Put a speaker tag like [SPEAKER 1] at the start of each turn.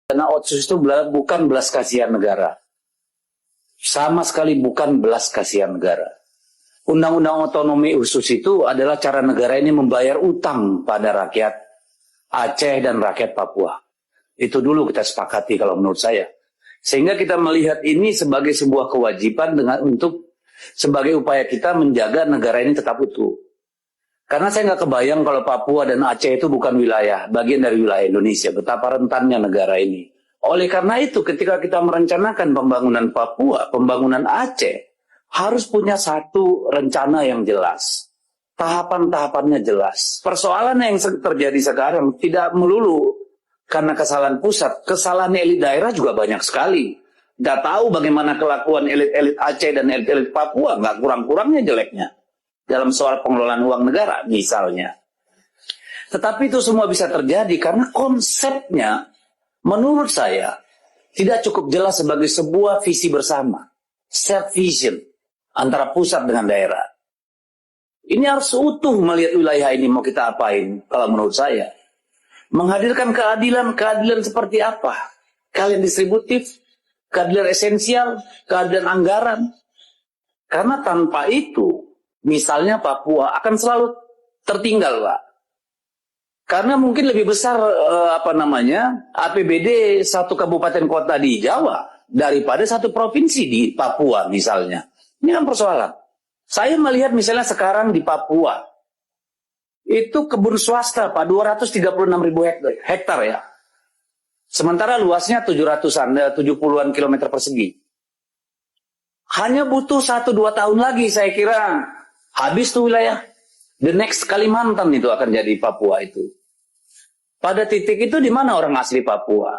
[SPEAKER 1] Karena otsus itu bukan belas kasihan negara. Sama sekali bukan belas kasihan negara. Undang-undang otonomi khusus itu adalah cara negara ini membayar utang pada rakyat Aceh dan rakyat Papua. Itu dulu kita sepakati kalau menurut saya. Sehingga kita melihat ini sebagai sebuah kewajiban sebagai upaya kita menjaga negara ini tetap utuh. Karena saya nggak kebayang kalau Papua dan Aceh itu bukan wilayah, bagian dari wilayah Indonesia. Betapa rentannya negara ini. Oleh karena itu ketika kita merencanakan pembangunan Papua, pembangunan Aceh, harus punya satu rencana yang jelas. Tahapan-tahapannya jelas. Persoalan yang terjadi sekarang tidak melulu karena kesalahan pusat. Kesalahan elit daerah juga banyak sekali. Nggak tahu bagaimana kelakuan elit-elit Aceh dan elit-elit Papua. Nggak kurang-kurangnya jeleknya. Dalam soal pengelolaan uang negara misalnya. Tetapi itu semua bisa terjadi karena konsepnya menurut saya tidak cukup jelas sebagai sebuah visi bersama. Shared vision antara pusat dengan daerah. Ini harus utuh melihat wilayah ini mau kita apain kalau menurut saya. Menghadirkan keadilan seperti apa? Keadilan distributif, keadilan esensial, keadilan anggaran. Karena tanpa itu, misalnya Papua akan selalu tertinggal, Pak. Karena mungkin lebih besar APBD satu kabupaten kota di Jawa daripada satu provinsi di Papua misalnya. Ini kan persoalan. Saya melihat misalnya sekarang di Papua itu kebun swasta, Pak, 236.000 hektar ya. Sementara luasnya 70-an kilometer persegi. Hanya butuh 1-2 tahun lagi saya kira habis tuh wilayah. The next Kalimantan itu akan jadi Papua itu. Pada titik itu di mana orang asli Papua?